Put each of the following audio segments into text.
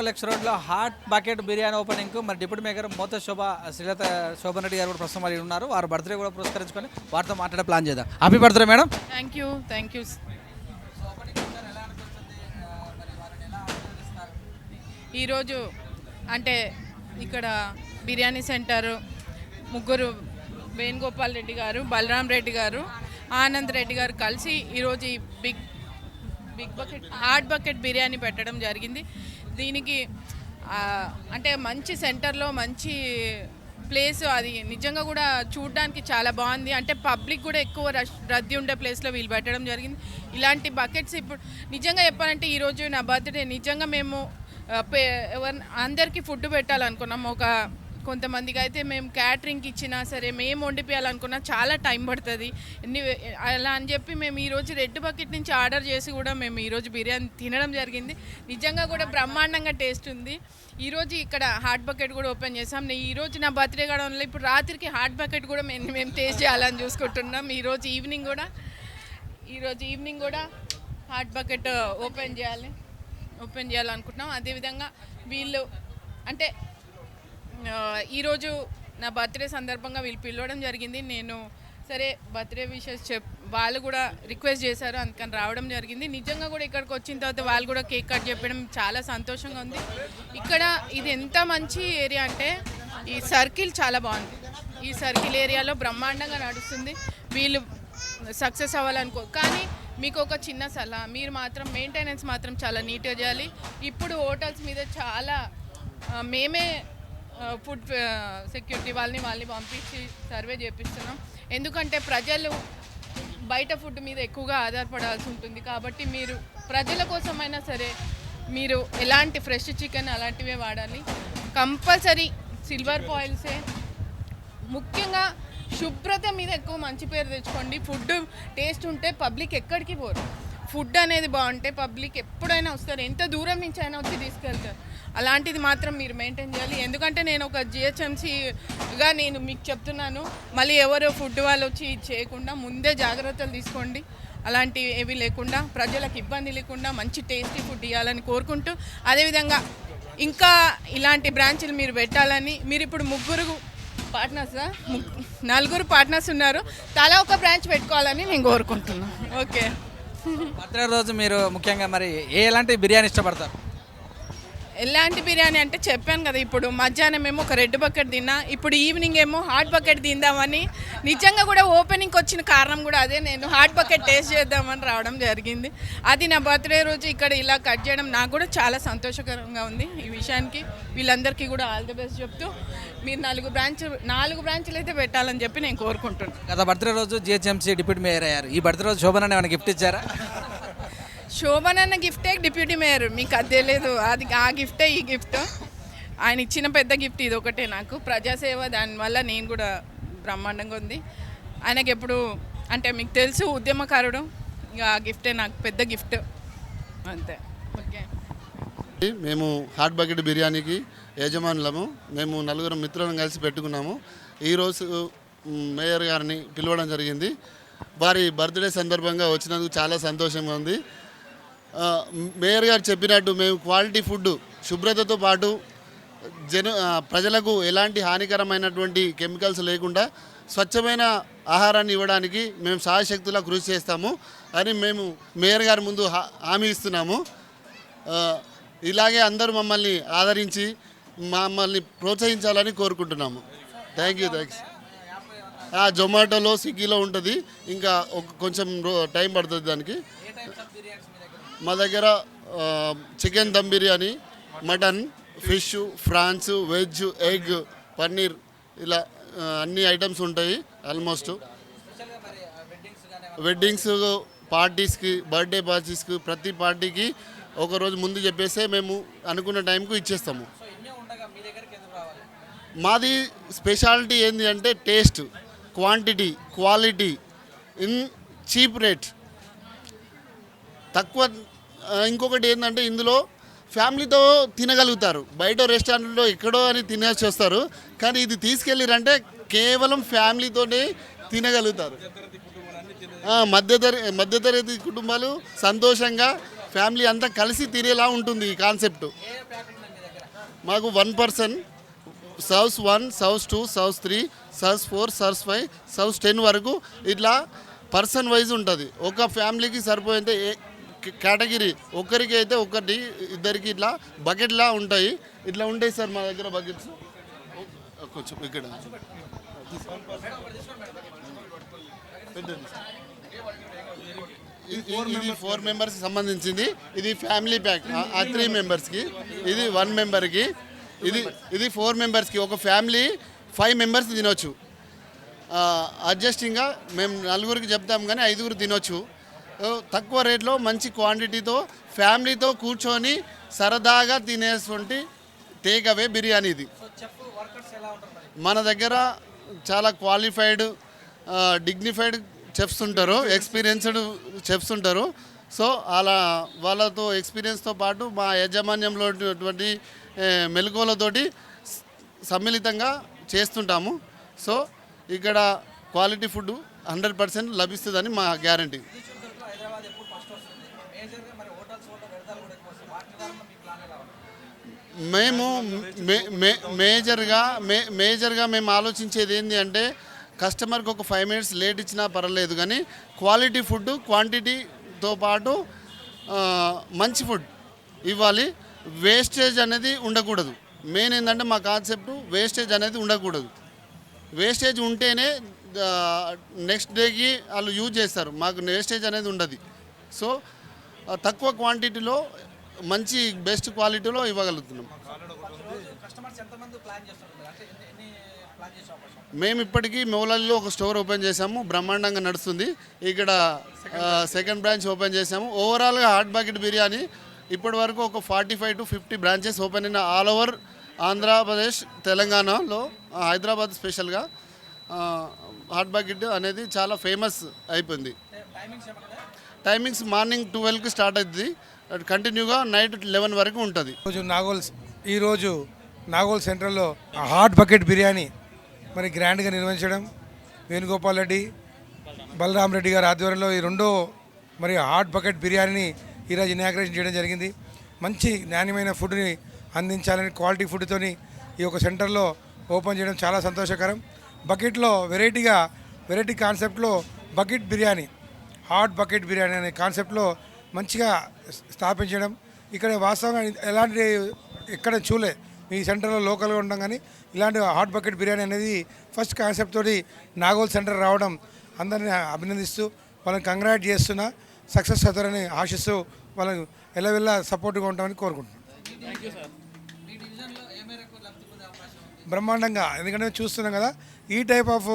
Complex రోడ్లో hot bucket biryani ఓపెనింగ్కు మరి deputy mayor మోత శ్రీలత శోభన్ రెడ్డి గారు కూడా ప్రస్తుతం మరి ఉన్నారు. వారు బర్త్డే కూడా పురస్కరించుకొని వారితో మాట్లాడే ప్లాన్ చేద్దాం. Happy birthday madam. Thank you. ఈరోజు అంటే ఇక్కడ బిర్యానీ సెంటర్ ముగ్గురు వేణుగోపాల్ రెడ్డి గారు, బలరాం రెడ్డి గారు, ఆనంద్ రెడ్డి గారు కలిసి ఈరోజు ఈ big bucket hot bucket biryani పెట్టడం జరిగింది. దీనికి అంటే మంచి సెంటర్లో మంచి ప్లేస్, అది నిజంగా కూడా చూడడానికి చాలా బాగుంది. అంటే పబ్లిక్ కూడా ఎక్కువ రద్దీ ఉండే ప్లేస్లో వీళ్ళు పెట్టడం జరిగింది. ఇలాంటి బకెట్స్ ఇప్పుడు నిజంగా చెప్పాలంటే ఈరోజు నా బర్త్డే నిజంగా మేము అందరికీ ఫుడ్ పెట్టాలనుకున్నాం. కొంతమందికి అయితే మేము క్యాటరింగ్కి ఇచ్చినా సరే మేము వండిపోయాలనుకున్నా చాలా టైం పడుతుంది. అలా అని చెప్పి మేము ఈరోజు రెడ్ బకెట్ నుంచి ఆర్డర్ చేసి కూడా మేము ఈరోజు బిర్యానీ తినడం జరిగింది. నిజంగా కూడా బ్రహ్మాండంగా టేస్ట్ ఉంది. ఈరోజు ఇక్కడ హాట్ బకెట్ కూడా ఓపెన్ చేసాం. ఈరోజు నా బర్త్డే కూడా వల్ల ఇప్పుడు రాత్రికి హాట్ బకెట్ కూడా మేము టేస్ట్ చేయాలని చూసుకుంటున్నాం. ఈరోజు ఈవినింగ్ కూడా హాట్ బకెట్ ఓపెన్ చేయాలనుకుంటున్నాం. అదేవిధంగా వీళ్ళు అంటే ఈరోజు నా బర్త్డే సందర్భంగా వీళ్ళు పిలవడం జరిగింది. నేను సరే బర్త్డే విషెస్ వాళ్ళు కూడా రిక్వెస్ట్ చేశారు, అందుకని రావడం జరిగింది. నిజంగా కూడా ఇక్కడికి వచ్చిన తర్వాత వాళ్ళు కూడా కేక్ కట్ చెప్పడం చాలా సంతోషంగా ఉంది. ఇక్కడ ఇది ఎంత మంచి ఏరియా అంటే ఈ సర్కిల్ చాలా బాగుంది. ఈ సర్కిల్ ఏరియాలో బ్రహ్మాండంగా నడుస్తుంది. వీళ్ళు సక్సెస్ అవ్వాలనుకో, కానీ మీకు ఒక చిన్న సలహా, మీరు మాత్రం మెయింటెనెన్స్ మాత్రం చాలా నీట్గా చేయాలి. ఇప్పుడు హోటల్స్ మీద చాలా మేమే ఫుడ్ సెక్యూరిటీ వాళ్ళని పంపించి సర్వే చేపిస్తున్నాం. ఎందుకంటే ప్రజలు బయట ఫుడ్ మీద ఎక్కువగా ఆధారపడాల్సి ఉంటుంది. కాబట్టి మీరు ప్రజల కోసమైనా సరే మీరు ఎలాంటి ఫ్రెష్ చికెన్ అలాంటివే వాడాలి. కంపల్సరీ సిల్వర్ ఫాయిల్సే, ముఖ్యంగా శుభ్రత మీద ఎక్కువ మంచి పేరు తెచ్చుకోండి. ఫుడ్ టేస్ట్ ఉంటే పబ్లిక్ ఎక్కడికి పోరు. ఫుడ్ అనేది బాగుంటే పబ్లిక్ ఎప్పుడైనా వస్తారు, ఎంత దూరం నుంచి అయినా వచ్చి తీసుకెళ్తారు. అలాంటిది మాత్రం మీరు మెయింటైన్ చేయాలి. ఎందుకంటే నేను ఒక జిహెచ్ఎంసీగా నేను మీకు చెప్తున్నాను, మళ్ళీ ఎవరో ఫుడ్ వాళ్ళు వచ్చి చేయకుండా ముందే జాగ్రత్తలు తీసుకోండి. అలాంటివి ఏవి లేకుండా ప్రజలకు ఇబ్బంది లేకుండా మంచి టేస్టీ ఫుడ్ ఇవ్వాలని కోరుకుంటూ, అదేవిధంగా ఇంకా ఇలాంటి బ్రాంచ్లు మీరు పెట్టాలని, మీరు ఇప్పుడు నలుగురు పార్ట్నర్స్ ఉన్నారు, తలా ఒక బ్రాంచ్ పెట్టుకోవాలని నేను కోరుకుంటున్నాను. ఓకే. బర్త్డే రోజు మీరు ముఖ్యంగా మరి ఎలాంటి బిర్యానీ ఇష్టపడతారు? ఎలాంటి బిర్యానీ అంటే చెప్పాను కదా, ఇప్పుడు మధ్యాహ్నం ఏమో ఒక రెడ్ బకెట్ తిన్నా, ఇప్పుడు ఈవినింగ్ ఏమో హాట్ బకెట్ తిందామని. నిజంగా కూడా ఓపెనింగ్కి వచ్చిన కారణం కూడా అదే, నేను హాట్ బకెట్ టేస్ట్ చేద్దామని రావడం జరిగింది. అది నా బర్త్డే రోజు ఇక్కడ ఇలా కట్ చేయడం నాకు కూడా చాలా సంతోషకరంగా ఉంది. ఈ విషయానికి వీళ్ళందరికీ కూడా ఆల్ ది బెస్ట్ చెప్తూ, మీరు 4 బ్రాంచ్లు అయితే పెట్టాలని చెప్పి నేను కోరుకుంటున్నాను. గత బర్త్డే రోజు జిహెచ్ఎంసీ డిప్యూటీ మేయర్ అయ్యారు. ఈ బర్త్డే రోజు శోభన్ అన్న ఏమైనా గిఫ్ట్ ఇచ్చారా? శోభన్ అన్న గిఫ్టే డిప్యూటీ మేయర్, మీకు అది తెలియదు. అది ఆ గిఫ్టే ఈ గిఫ్ట్. ఆయన ఇచ్చిన పెద్ద గిఫ్ట్ ఇది ఒకటే నాకు, ప్రజాసేవ. దానివల్ల నేను కూడా బ్రహ్మాండంగా ఉంది. ఆయనకి ఎప్పుడు అంటే మీకు తెలుసు ఉద్యమకారుడు, ఇక ఆ గిఫ్టే నాకు పెద్ద గిఫ్ట్ అంతే. ఓకే. మేము హాట్ బకెట్ బిర్యానీకి యజమానులము. మేము 4 మిత్రులను కలిసి పెట్టుకున్నాము. ఈరోజు మేయర్ గారిని పిలవడం జరిగింది. వారి బర్త్డే సందర్భంగా వచ్చినందుకు చాలా సంతోషంగా ఉంది. మేయర్ గారు చెప్పినట్టు మేము క్వాలిటీ ఫుడ్, శుభ్రతతో పాటు ప్రజలకు ఎలాంటి హానికరమైనటువంటి కెమికల్స్ లేకుండా స్వచ్ఛమైన ఆహారాన్ని ఇవ్వడానికి మేము శాయశక్తులా కృషి చేస్తాము అని మేము మేయర్ గారి ముందు హామీ ఇస్తున్నాము. ఇలాగే అందరూ మమ్మల్ని ఆదరించి మమ్మల్ని ప్రోత్సహించాలని కోరుకుంటున్నాము. థ్యాంక్స్. జొమాటోలో, స్విగ్గీలో ఉంటుంది. ఇంకా కొంచెం టైం పడుతుంది దానికి. మా దగ్గర chicken dum biryani, mutton, fish, prawns, veg, egg, paneer, ఇలా అన్ని ఐటమ్స్ ఉంటాయి. ఆల్మోస్ట్ వెడ్డింగ్స్, పార్టీస్కి, బర్త్డే పార్టీస్కి, ప్రతి పార్టీకి ఒకరోజు ముందు చెప్పేస్తే మేము అనుకున్న టైంకు ఇచ్చేస్తాము. మాది స్పెషాలిటీ ఏంటి అంటే taste, quantity, quality in cheap rate, తక్కువ. ఇంకొకటి ఏంటంటే ఇందులో ఫ్యామిలీతో తినగలుగుతారు. బయట రెస్టారెంట్లో ఎక్కడో అని తినేసి వస్తారు, కానీ ఇది తీసుకెళ్ళిరంటే కేవలం ఫ్యామిలీతోనే తినగలుగుతారు. మధ్యతరగతి కుటుంబాలు సంతోషంగా ఫ్యామిలీ అంతా కలిసి తినేలా ఉంటుంది ఈ కాన్సెప్ట్. మాకు 1 person serves 1, serves 2, serves 3, serves 4, serves 5, serves 10 వరకు ఇట్లా పర్సన్ వైజ్ ఉంటుంది. ఒక ఫ్యామిలీకి సరిపోయేంత కేటగిరీ, ఒకరికి అయితే ఒకటి, ఇద్దరికి ఇట్లా బకెట్లా ఉంటాయి. ఇట్లా ఉంటాయి సార్ మా దగ్గర బకెట్స్. కొంచెం ఇక్కడ ఇది 4 మెంబర్స్కి సంబంధించింది. ఇది ఫ్యామిలీ ప్యాక్, ఆ 3 మెంబర్స్కి. ఇది 1 మెంబర్కి. ఇది 4 మెంబర్స్కి. ఒక ఫ్యామిలీ 5 మెంబర్స్ తినొచ్చు. అడ్జస్టింగ్గా మేము 4గురికి చెప్తాం కానీ 5గురు తినొచ్చు. తక్కువ రేట్లో మంచి క్వాంటిటీతో ఫ్యామిలీతో కూర్చొని సరదాగా తినేటువంటి టేక్ అవే బిర్యానీ ఇది. మన దగ్గర చాలా క్వాలిఫైడ్ డిగ్నిఫైడ్ చెఫ్స్ ఉంటారు, ఎక్స్పీరియన్స్డ్ చెఫ్స్ ఉంటారు. సో అలా వాళ్ళతో ఎక్స్పీరియన్స్తో పాటు మా యాజమాన్యంలో ఉన్నటువంటి మెలకువలతోటి సమ్మిళితంగా చేస్తుంటాము. సో ఇక్కడ క్వాలిటీ ఫుడ్ 100% లభిస్తుందని మా గ్యారంటీ. మేము మేజర్గా మేము ఆలోచించేది ఏంటి అంటే కస్టమర్కి ఒక 5 మినిట్స్ లేట్ ఇచ్చినా పర్వాలేదు కానీ క్వాలిటీ ఫుడ్ క్వాంటిటీతో పాటు మంచి ఫుడ్ ఇవ్వాలి. వేస్టేజ్ అనేది ఉండకూడదు. మెయిన్ ఏంటంటే మా కాన్సెప్ట్ వేస్టేజ్ అనేది ఉండకూడదు. వేస్టేజ్ ఉంటేనే నెక్స్ట్ డేకి వాళ్ళు యూజ్ చేస్తారు. మాకు వేస్టేజ్ అనేది ఉండదు. సో తక్కువ క్వాంటిటీలో మంచి బెస్ట్ క్వాలిటీలో ఇవ్వగలుగుతున్నాం. మేము ఇప్పటికీ మౌలాలిలో ఒక స్టోర్ ఓపెన్ చేసాము, బ్రహ్మాండంగా నడుస్తుంది. ఇక్కడ సెకండ్ బ్రాంచ్ ఓపెన్ చేసాము. ఓవరాల్గా హాట్ బకెట్ బిర్యానీ ఇప్పటి వరకు ఒక 45 to 50 బ్రాంచెస్ ఓపెన్ అయిన ఆల్ ఓవర్ ఆంధ్రప్రదేశ్, తెలంగాణలో, హైదరాబాద్ స్పెషల్గా హాట్ బకెట్ అనేది చాలా ఫేమస్ అయిపోయింది. టైమింగ్స్ మార్నింగ్ 12కి స్టార్ట్ అవుతుంది, కంటిన్యూగా నైట్ 11 వరకు ఉంటుంది. ఈరోజు నాగోల్ సెంట్రల్లో హాట్ బకెట్ బిర్యానీ మరి గ్రాండ్గా నిర్వహించడం, వేణుగోపాల్ రెడ్డి, బలరాం రెడ్డి గారి ఆధ్వర్యంలో ఈ రెండో మరి హాట్ బకెట్ బిర్యానీని ఈరోజు ఇనాగ్రేషన్ చేయడం జరిగింది. మంచి నాణ్యమైన ఫుడ్ని అందించాలని క్వాలిటీ ఫుడ్తోని ఈ యొక్క సెంటర్లో ఓపెన్ చేయడం చాలా సంతోషకరం. బకెట్లో వెరైటీ కాన్సెప్ట్లో bucket biryani, hot bucket biryani అనే కాన్సెప్ట్లో మంచిగా స్థాపించడం. ఇక్కడ వాస్తవంగా ఎలాంటి ఎక్కడ చూలే మీ సెంటర్లో లోకల్గా ఉండడం కానీ ఇలాంటి హాట్ బకెట్ బిర్యానీ అనేది ఫస్ట్ కాన్సెప్ట్ తోటి నాగోల్ సెంటర్ రావడం అందరినీ అభినందిస్తూ వాళ్ళని కంగ్రాట్ చేస్తున్నా. సక్సెస్ అవుతారని ఆశిస్తూ వాళ్ళని ఎల్లవెల్లా సపోర్ట్గా ఉంటామని కోరుకుంటున్నాను. బ్రహ్మాండంగా, ఎందుకంటే చూస్తున్నాం కదా ఈ టైప్ ఆఫ్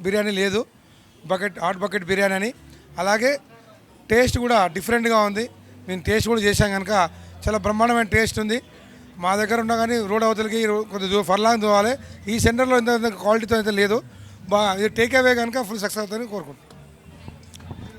బిర్యానీ లేదు, హాట్ బకెట్ బిర్యానీ అని. అలాగే టేస్ట్ కూడా డిఫరెంట్గా ఉంది. మేము టేస్ట్ కూడా చేసాం కనుక చాలా బ్రహ్మాండమైన టేస్ట్ ఉంది. మా దగ్గర ఉన్నా కానీ రోడ్ అవతలకి కొద్దిగా ఫర్లాంగ్ పోవాలి. ఈ సెంటర్లో ఇంత క్వాలిటీతో అయితే లేదు. ఇది టేక్ అవే కనుక ఫుల్ సక్సెస్ అవుతుందని కోరుకుంటున్నాం.